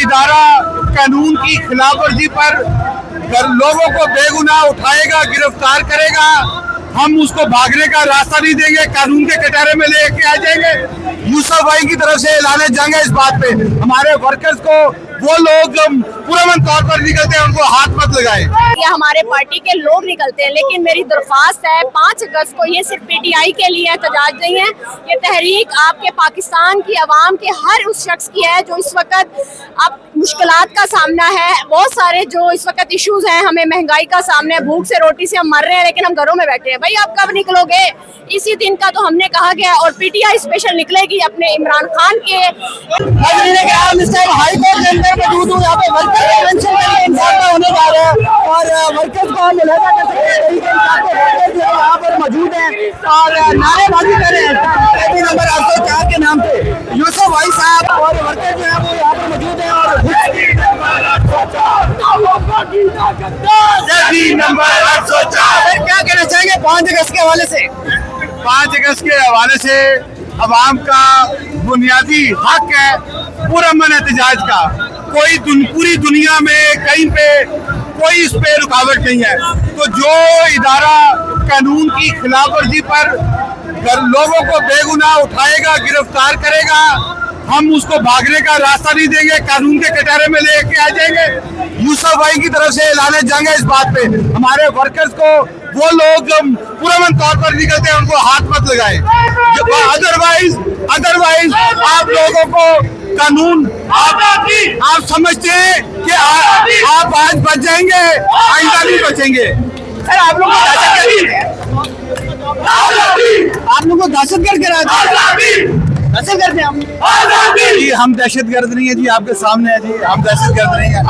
इदारा कानून की खिलाफ वर्जी पर लोगों को बेगुनाह उठाएगा, गिरफ्तार करेगा, हम उसको भागने का रास्ता नहीं देंगे, कानून के कटहरे में लेके आ जाएंगे। यूसुफ भाई की तरफ से ऐलान जंग है इस बात पे। हमारे वर्कर्स को वो लोग जो पुरअमन तौर पर निकलते हैं उनको हाथ मत लगाएं। ये हमारे पार्टी के लोग निकलते हैं, लेकिन मेरी दरख्वास्त है 5 अगस्त को ये सिर्फ पीटीआई के लिए एहतजाज नहीं है। ये तहरीक आपके पाकिस्तान की आवाम के हर उस शख्स की है जो इस वक्त अब मुश्किलात का सामना है। बहुत सारे जो इस वक्त इश्यूज हैं, हमें महंगाई का सामना है, भूख से रोटी से हम मर रहे हैं, लेकिन हम घरों में बैठे हैं। भाई आप कब निकलोगे? इसी दिन का तो हमने कहा गया और पीटीआई स्पेशल निकलेगी अपने इमरान खान के। हाई कोर्ट के अंदर मौजूद हूँ, यहाँ पे वर्कर कन्वेंशन का इंसाफ होने जा रहा है और वर्कर्स को हम मुलाजा कर सकते हैं। वर्कर जो है यहाँ पर मौजूद हैं और नारेबाजी कर रहे हैं नंबर 804 के नाम पे। यूसुफ भाई साहब और वर्कर जो है वो यहाँ पर मौजूद हैं और नंबर 804 क्या कहना चाहेंगे 5 अगस्त के हवाले से? 5 अगस्त के हवाले से अवाम का बुनियादी हक है पुरअमन एहतजाज का। पूरी दुनिया में कहीं पे कोई इस पे रुकावट नहीं है। तो जो इदारा कानून की खिलाफ वर्जी पर लोगों को बेगुनाह उठाएगा, गिरफ्तार करेगा, हम उसको भागने का रास्ता नहीं देंगे, कानून के कटहरे में लेके आ जाएंगे। यूसुफ भाई की तरफ से ऐलान जंग है इस बात पे। हमारे वर्कर्स को वो लोग जो पुरअमन तौर पर निकलते हैं उनको हाथ मत लगाएं। अदरवाइज आप लोगों को कानून आप समझते हैं कि आप आज बच जाएंगे, आइंदा नहीं बचेंगे। सर आप लोग को दहशतगर्द दहशतगर्द हम दहशतगर्द नहीं है जी, आपके सामने है जी, हम दहशतगर्द नहीं है।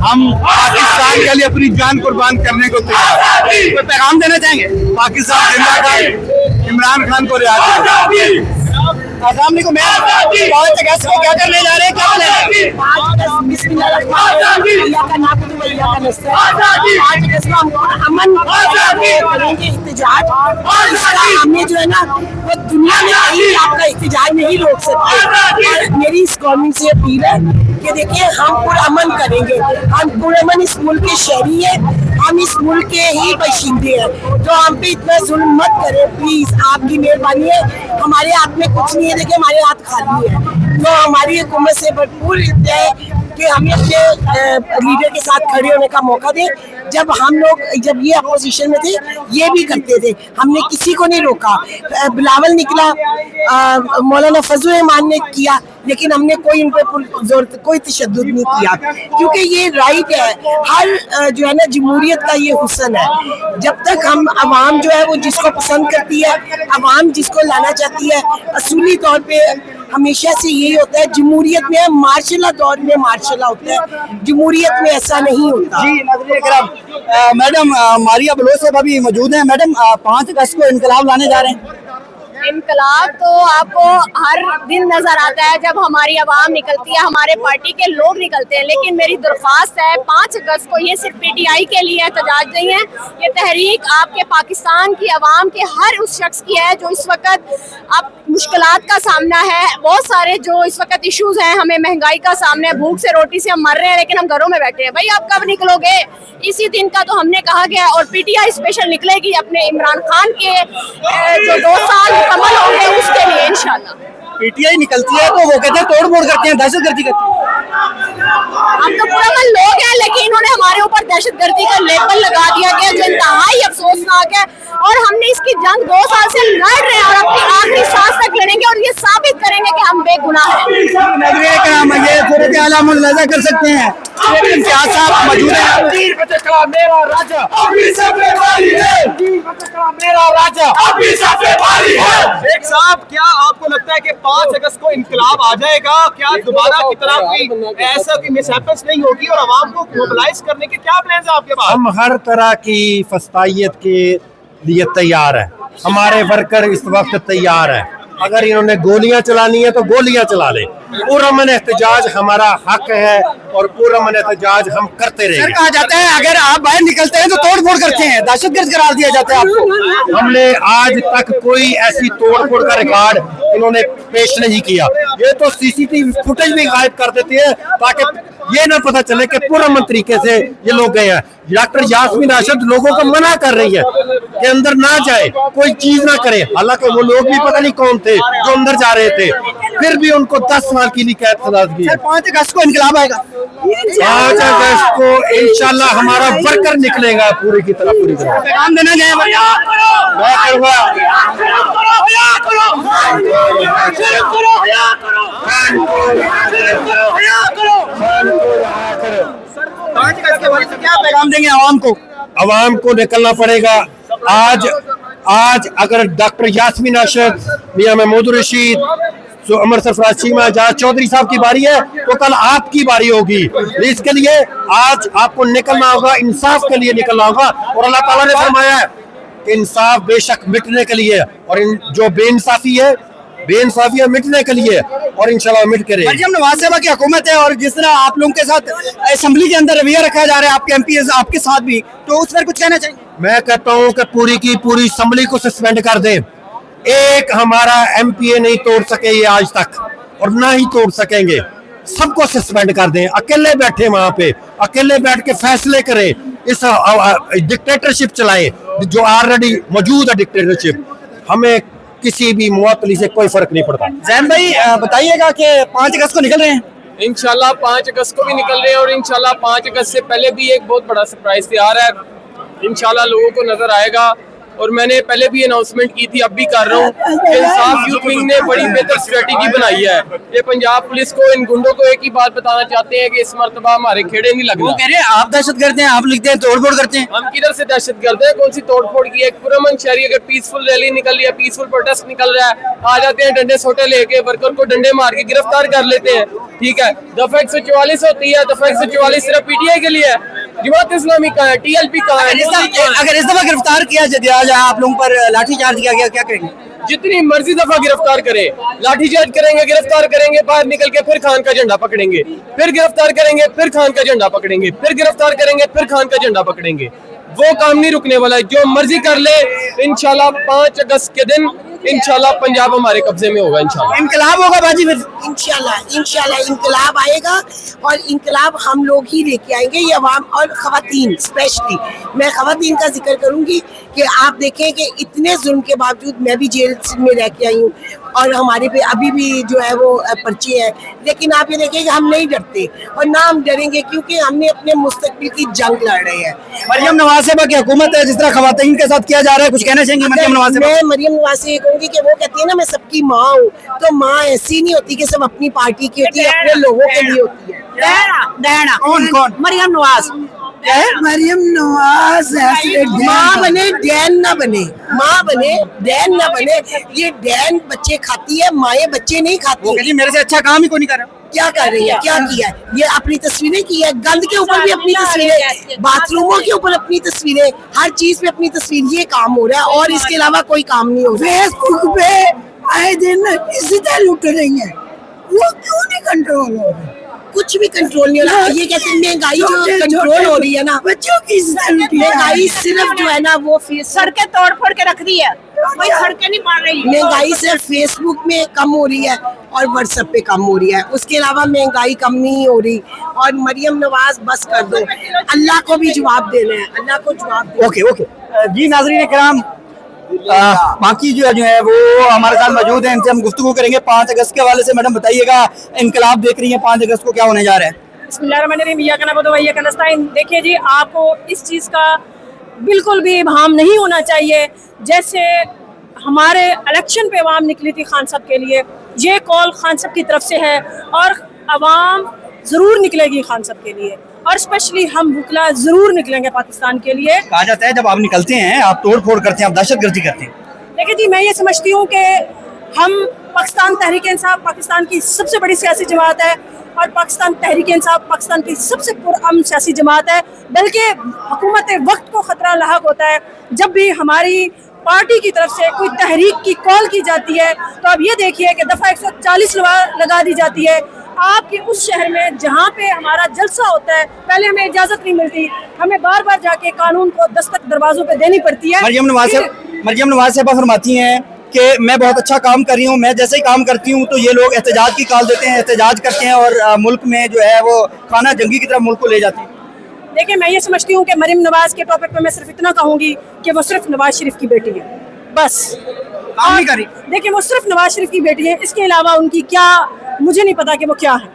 हम पाकिस्तान के लिए अपनी जान कुर्बान करने को तैयार। कोई पैगाम देना चाहेंगे? पाकिस्तान जिंदाबाद, इमरान खान को रिहा करें। अस्सलामुअलैकुम। 5 अगस्त को क्या करने जा रहे हैं? क्या प्लान है? 5 अगस्त को अमन करेंगे एहतजाज। हमने जो है ना वो दुनिया में कहीं आपका एहतजाज नहीं रोक सकते। और मेरी इस गवर्नमेंट से अपील है कि देखिए हम पुरअमन करेंगे। हम पुरअमन इस मुल्क के शहरी हैं, हम इस मुल्क के ही बाशिंदे हैं, तो हम पे इतना जुल्म मत करें प्लीज, आपकी मेहरबानी है। हमारे हाथ में कुछ नहीं है, देखिए हमारे हाथ खाली है। तो हमारी हुकूमत से भरपूर है कि हमें अपने लीडर के साथ खड़े होने का मौका दें। जब ये अपोजिशन में थे ये भी करते थे, हमने किसी को नहीं रोका। बिलावल निकला, मौलाना फजल रहमान ने किया, लेकिन हमने कोई तशद्दुद नहीं किया, क्योंकि ये राइट है। हर जो है ना जमहूरियत का ये हुस्न है। जब तक हम अवाम जो है वो जिसको पसंद करती है, अवाम जिसको लाना चाहती है, असूली तौर पे हमेशा से यही होता है। जमहूरियत में मार्शल दौर में मार्शल होता है, जमहूरियत में ऐसा नहीं होता। जी नाज़रीन किराम, मैडम मारिया बलोच साहब अभी मौजूद हैं। मैडम 5 अगस्त को इनकलाब लाने जा रहे हैं। इनकलाब तो आपको हर दिन नजर आता है जब हमारी आवाम निकलती है, हमारे पार्टी के लोग निकलते हैं, लेकिन मेरी दरख्वास्त है 5 अगस्त को ये सिर्फ पीटीआई के लिए एहतजाज नहीं है। ये तहरीक आपके पाकिस्तान की आवाम के हर उस शख्स की है जो इस वक्त अब मुश्किलात का सामना है। बहुत सारे जो इस वक्त इश्यूज हैं, हमें महंगाई का सामना है, भूख से रोटी से हम मर रहे हैं, लेकिन हम घरों में बैठे हैं। भाई आप कब निकलोगे? इसी दिन का तो हमने कहा गया और पीटीआई स्पेशल निकलेगी अपने इमरान खान के जो 2 साल मुकम्मल होंगे उसके लिए इंशाल्लाह। पीटीआई निकलती है तो वो कहते हैं तोड़ मोड़ करते हैं, दहशतगर्दी करते हैं। हम तो पुरअमन लोग हैं, लेकिन इन्होंने हमारे ऊपर दहशतगर्दी का लेबल लगा दिया गया जो इंतहाई अफसोसनाक है। और हमने इसकी जंग 2 साल से लड़ रहे हैं और अपनी आखिरी सांस तक लड़ेंगे और ये साबित करेंगे कि हम बेगुनाह हैं। ये सूरत हाल मुलाजा कर सकते हैं। इम्तियाज साहब मौजूद हैं। मेरा राजा शेख साहब, क्या आपको लगता है कि 5 अगस्त को इंकलाब आ जाएगा? क्या दोबारा की तरह कोई ऐसा की मिसहैपन्स नहीं होगी और आवाम को मोबिलाइज करने के क्या प्लान है आपके पास? हम हर तरह की फस्तायत के लिए तैयार है। हमारे वर्कर इस वक्त तैयार है। अगर इन्होंने गोलियां चलानी है तो गोलियां चला ले। पुरअमन एहतजाज हमारा हक है और पुरअमन एहतजाज हम करते रहेंगे। कहा जाता है अगर आप बाहर निकलते हैं तो तोड़ फोड़ करते हैं, दहशतगर्द करार दिया जाता है आपको। हमने आज तक कोई ऐसी तोड़-फोड़ का रिकॉर्ड इन्होंने पेश नहीं किया। ये तो सीसीटीवी फुटेज भी गायब कर देती है ताकि ये ना पता चले कि पुरअमन तरीके से ये लोग गए हैं। डॉक्टर यास्मीन राशिद लोगों को मना कर रही है कि अंदर ना जाए, कोई चीज ना करे। हालांकि वो लोग भी पता नहीं कौन थे जो अंदर जा रहे थे, फिर भी उनको 10 साल की कैद सजा दी है। 5 अगस्त को इनकलाब आएगा। 5 अगस्त को इंशाल्लाह हमारा वर्कर निकलेगा पूरी की तरह, पूरी तरह। पैगाम देना चाहे मैं क्या पैगाम देंगे आवाम को? अवाम को निकलना पड़ेगा। आज अगर डॉक्टर यास्मीन राशिद, मियां महमूद रशीद, अमर सरफराज चीमा, जहाँ चौधरी साहब की बारी है तो कल आपकी बारी होगी। इसके लिए आज आपको निकलना होगा, इंसाफ के लिए निकलना होगा। और अल्लाह ताला ने फरमाया है कि इंसाफ बेशक मिटने के लिए, और जो बेइंसाफी है मिटने के लिए, और इंशाल्लाह मिट के रहेगी। मरियम नवाज साहबा की हुकूमत है और जिस तरह आप लोगों के साथ असेंबली के अंदर रवैया रखा जा रहा है, आपके एमपी आपके साथ भी, तो उस पर कुछ कहना चाहिए? मैं कहता हूँ कि पूरी की पूरी असेंबली को सस्पेंड कर दें। एक हमारा एमपीए नहीं तोड़ सके ये आज तक, और ना ही तोड़ सकेंगे। सबको सस्पेंड कर दें, अकेले बैठे वहां पे, अकेले बैठ के फैसले करें, इस डिक्टेटरशिप चलाएं जो ऑलरेडी मौजूद है डिक्टेटरशिप। हमें किसी भी मुअत्तली से कोई फर्क नहीं पड़ता। जैन भाई बताइएगा कि 5 अगस्त को निकल रहे हैं। इंशाल्लाह 5 अगस्त को भी निकल रहे हैं, और इंशाल्लाह 5 अगस्त से पहले भी एक बहुत बड़ा सरप्राइज तैयार है, इंशाल्लाह लोगों को नजर आएगा। और मैंने पहले भी अनाउंसमेंट की थी, अब भी कर रहा हूँ। इंसाफ यूथ विंग ने बड़ी बेहतर स्ट्रेटेजी बनाई है। ये पंजाब पुलिस को, इन गुंडों को एक ही बात बताना चाहते हैं कि इस मर्तबा हमारे खेड़े नहीं लगना। वो कह रहे हैं आप दहशतगर्द हैं, आप लिखते हैं तोड़ फोड़ करते हैं। हम किधर से दहशतगर्द है? कौन सी तोड़ फोड़ की है? एक पुरअमन शहरी अगर पीसफुल रैली निकल रही है, पीसफुल प्रोटेस्ट निकल रहा है, आ जाते हैं डंडे सोटे लेके, वर्कर को डंडे मार के गिरफ्तार कर लेते हैं। ठीक है, दफा 144 होती है, दफा 144 सिर्फ पीटीआई के लिए है। जमात इस्लामी का है, टीएलपी का है। अगर इस दफा गिरफ्तार किया जाए, आप लोगों पर लाठीचार्ज किया गया, क्या करेंगे? जितनी मर्जी दफा गिरफ्तार करें, लाठीचार्ज करेंगे, गिरफ्तार करेंगे, बाहर निकल के फिर खान का झंडा पकड़ेंगे, फिर गिरफ्तार करेंगे, फिर खान का झंडा पकड़ेंगे, फिर गिरफ्तार करेंगे, फिर खान का झंडा पकड़ेंगे। वो काम नहीं रुकने वाला है, जो मर्जी कर ले। इंशाल्लाह 5 अगस्त के दिन इंशाल्लाह पंजाब हमारे कब्जे में होगा। इंशाल्लाह इनकलाब होगा बाजी फिर। इंशाल्लाह इनकलाब आएगा, और इनकलाब हम लोग ही लेके आएंगे। ये अवाम और खवातीन, स्पेशली मैं खवातीन का जिक्र करूंगी कि आप देखें कि इतने जुल्म के बावजूद, मैं भी जेल में रह के आई हूँ और हमारे पे अभी भी जो है वो पर्चे हैं, लेकिन आप ये देखें कि हम नहीं डरते और ना हम डरेंगे, क्योंकि हमने अपने मुस्तकबिल की जंग लड़ रहे हैं। मरियम नवाज साहबा की हुकूमत है, जिस तरह खवातीन के साथ किया जा रहा है, कुछ कहना चाहेंगे मरियम नवाज साहबा? मैं मरियम नवाज से ये कहूंगी कि वो कहती है ना मैं सबकी माँ हूँ, तो माँ ऐसी नहीं होती कि सब अपनी पार्टी की होती है, अपने लोगों के लिए होती है। कौन? मरियम नवाज। मरियम नवाज माँ बने डैन ना बने, माँ बने डैन ना बने। ये डैन बच्चे खाती है, माए बच्चे नहीं खाती। वो कहती है मेरे से अच्छा काम ही कोई नहीं कर रहा। क्या कर रही है, क्या किया है? ये अपनी तस्वीरें की है, गंद के ऊपर भी अपनी तस्वीरें, बाथरूमों के ऊपर अपनी तस्वीरें, हर चीज पे अपनी तस्वीर। ये काम हो रहा है और इसके अलावा कोई काम नहीं हो रहा है। फेसबुक पे आए दिन इसी तरह लुट रही है, वो क्यों नहीं कंट्रोल हो रहा? कुछ भी कंट्रोल नहीं हो रहा। ये कहते हैं महंगाई जो कंट्रोल हो रही है ना, बच्चों की महंगाई सिर्फ जो है ना वो सड़कें तोड़ फोड़ के रख दी है, कोई सड़कें नहीं बन रही। महंगाई सिर्फ फेसबुक में कम हो रही है और व्हाट्सएप पे कम हो रही है, उसके अलावा महंगाई कम नहीं हो रही। और मरियम नवाज बस कर दो, अल्लाह को भी जवाब देना है, अल्लाह को जवाब देना है। ओके जी नाज़रीन इकराम, बाकी जो है वो हमारे साथ मौजूद हैं, इनसे हम गुफ्तगू करेंगे 5 अगस्त के हवाले से। मैडम बताइएगा, इनकलाब देख रही है, 5 अगस्त को क्या होने जा रहा है? देखिए जी, आपको इस चीज़ का बिल्कुल भी इब्हाम नहीं होना चाहिए। जैसे हमारे इलेक्शन पे अवाम निकली थी खान साहब के लिए, ये कॉल खान साहब की तरफ से है और अवाम ज़रूर निकलेगी खान साहब के लिए, और स्पेशली हम बुकला ज़रूर निकलेंगे पाकिस्तान के लिए। कहा जाता है जब आप निकलते हैं आप तोड़ फोड़ करते हैं, आप दहशतगर्दी करते हैं। देखिए जी, मैं ये समझती हूँ कि हम पाकिस्तान तहरीक इंसाफ पाकिस्तान की सबसे बड़ी सियासी जमात है, और पाकिस्तान तहरीक इंसाफ पाकिस्तान की सबसे पुरअमन सियासी जमात है। बल्कि हुकूमत वक्त को ख़तरा लाहक होता है जब भी हमारी पार्टी की तरफ से कोई तहरीक की कॉल की जाती है, तो अब ये देखिए कि दफ़ा 140 लगा दी जाती है। आपके उस शहर में जहाँ पे हमारा जलसा होता है, पहले हमें इजाज़त नहीं मिलती, हमें बार बार जाके कानून को दस्तक दरवाजों पे देनी पड़ती है। मरियम नवाज साहबा फरमाती हैं कि मैं बहुत अच्छा काम कर रही हूँ, मैं जैसे ही काम करती हूँ तो ये लोग एहतजाज की कॉल देते हैं, एहतजाज करते हैं और मुल्क में जो है वो खाना जंगी की तरफ मुल्क को ले जाते हैं। देखिए, मैं ये समझती हूँ कि मरियम नवाज के टॉपिक पे मैं सिर्फ इतना कहूँगी कि वो सिर्फ नवाज शरीफ की बेटी है, बस। काम नहीं करी। देखिए, वो सिर्फ नवाज शरीफ की बेटी है, इसके अलावा उनकी क्या, मुझे नहीं पता कि वो क्या है।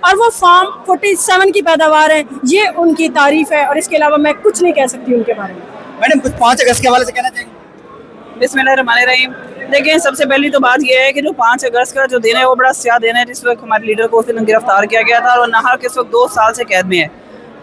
और वो फार्म 47 की पैदावार है, ये उनकी तारीफ है, और इसके अलावा मैं कुछ नहीं कह सकती उनके बारे में। मैडम, कुछ 5 अगस्त के हवाले से कहना चाहेंगे? बिस्मिल्लाहिर्रहमानिर्रहीम। देखिए, सबसे पहली तो बात यह है कि जो 5 अगस्त का जो दिन है वो बड़ा स्याह दिन है, जिस वक्त हमारे लीडर को उस दिन गिरफ्तार किया गया था और नाहर के इस वक्त 2 साल से कैद में है।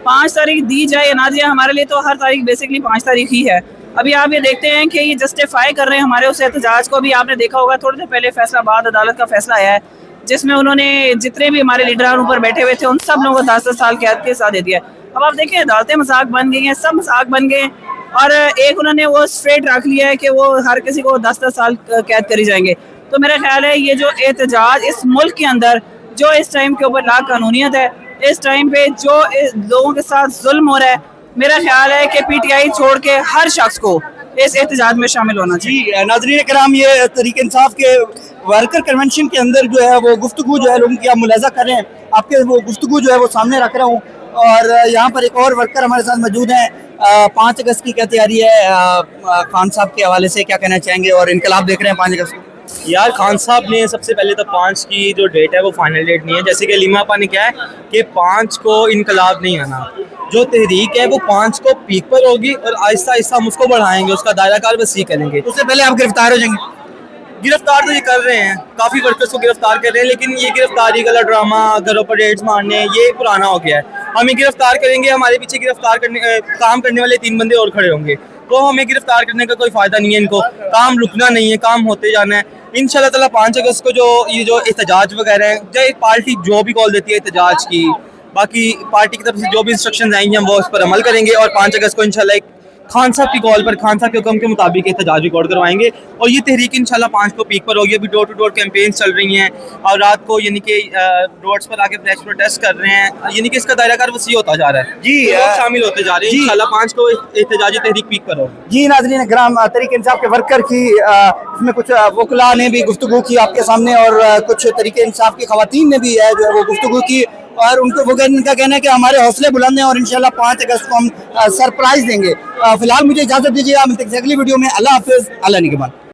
5 तारीख दी जाए या ना दिया, हमारे लिए तो हर तारीख बेसिकली 5 तारीख ही है। अभी आप ये देखते हैं कि ये जस्टिफाई कर रहे हैं हमारे उस एहतजाज को। अभी आपने देखा होगा थोड़ी देर पहले फैसलाबाद अदालत का फैसला आया है, जिसमें उन्होंने जितने भी हमारे लीडर ऊपर बैठे हुए थे उन सब लोगों को 10-10 साल कैद के साथ दे दिया। अब आप देखें, अदालतें मजाक बन गई हैं, सब मजाक बन गए, और एक उन्होंने वो स्ट्रेट रख लिया है कि वो हर किसी को 10-10 साल कैद करी जाएंगे। तो मेरा ख्याल है ये जो एहतजाज इस मुल्क के अंदर जो इस टाइम के ऊपर लाकानूनियत है, इस टाइम पे जो लोगों के साथ जुल्म हो रहा है, मेरा ख्याल है कि पीटीआई छोड़ के हर शख्स को इस एहतजाज में शामिल होना चाहिए। जी नाज़रीन कराम, ये तहरीक इंसाफ के वर्कर कन्वेंशन के अंदर जो है वो गुफ्तगू जो है लोगों की आप मुलाजा कर रहे हैं, आपके वो गुफ्तगू जो है वो सामने रख रहा हूँ। और यहाँ पर एक और वर्कर हमारे साथ मौजूद हैं। 5 अगस्त की क्या तैयारी है खान साहब के हवाले से क्या कहना चाहेंगे? और इनकलाब देख रहे हैं 5 अगस्त को। यार, खान साहब ने सबसे पहले तो 5 की जो डेट है वो फाइनल डेट नहीं है। जैसे कि लीमा आपा ने क्या है कि 5 को इनकलाब नहीं आना, जो तहरीक है वो 5 को पीक पर होगी और आहिस्ता आहिस्ता हम उसको बढ़ाएंगे, उसका दायरा कार वसी करेंगे। उससे पहले आप गिरफ्तार हो जाएंगे? गिरफ्तार तो ये कर रहे हैं, काफ़ी वर्कर्स को गिरफ्तार कर रहे हैं, लेकिन ये गिरफ्तारी का ड्रामा, घरों पर रेड्स मारने, ये पुराना हो गया है। हम ये गिरफ्तार करेंगे, हमारे पीछे गिरफ्तार करने काम करने वाले 3 बंदे और खड़े होंगे, तो हमें गिरफ्तार करने का कोई फ़ायदा नहीं है। इनको काम रुकना नहीं है, काम होते जाना है। इंशाल्लाह ताला 5 अगस्त को जो एहतजाज वगैरह है, जो पार्टी जो भी कॉल देती है एहतजाज की, बाकी पार्टी की तरफ से जो भी इंस्ट्रक्शन आएंगे हम वो उस पर अमल करेंगे। और 5 अगस्त को इंशाल्लाह एक खान साहब की कॉल पर, खान साहब के हुक्म के मुताबिक एहतजाज रिकॉर्ड करवाएंगे और ये तहरीक इंशाल्लाह 5 को पीक पर होगी। अभी डोर टू डोर कैंपेन्स चल रही हैं और रात को यानी कि रोड्स पर आके फ्लैश प्रोटेस्ट कर रहे हैं, यानी कि इसका दायरा कार वसी होता जा रहा है। जी, लोग शामिल होते जा रहे हैं। इंशाल्लाह 5 को एहतजाजी तहरीक पीक पर होगी। जी नाज़रीन कराम, तहरीक इंसाफ के वर्कर की इसमें कुछ वकला ने भी गुफ्तगू की आपके सामने और कुछ तहरीक इंसाफ की खवातीन ने भी है जो है वो गुफ्तगू की, और उनका कहना है कि हमारे हौसले बुलंद हैं और इंशाल्लाह 5 अगस्त को हम सरप्राइज देंगे। फिलहाल मुझे इजाज़त दीजिए, आप मिलते हैं अगली वीडियो में। अल्लाह हाफिज़, अल्लाह निगहबान।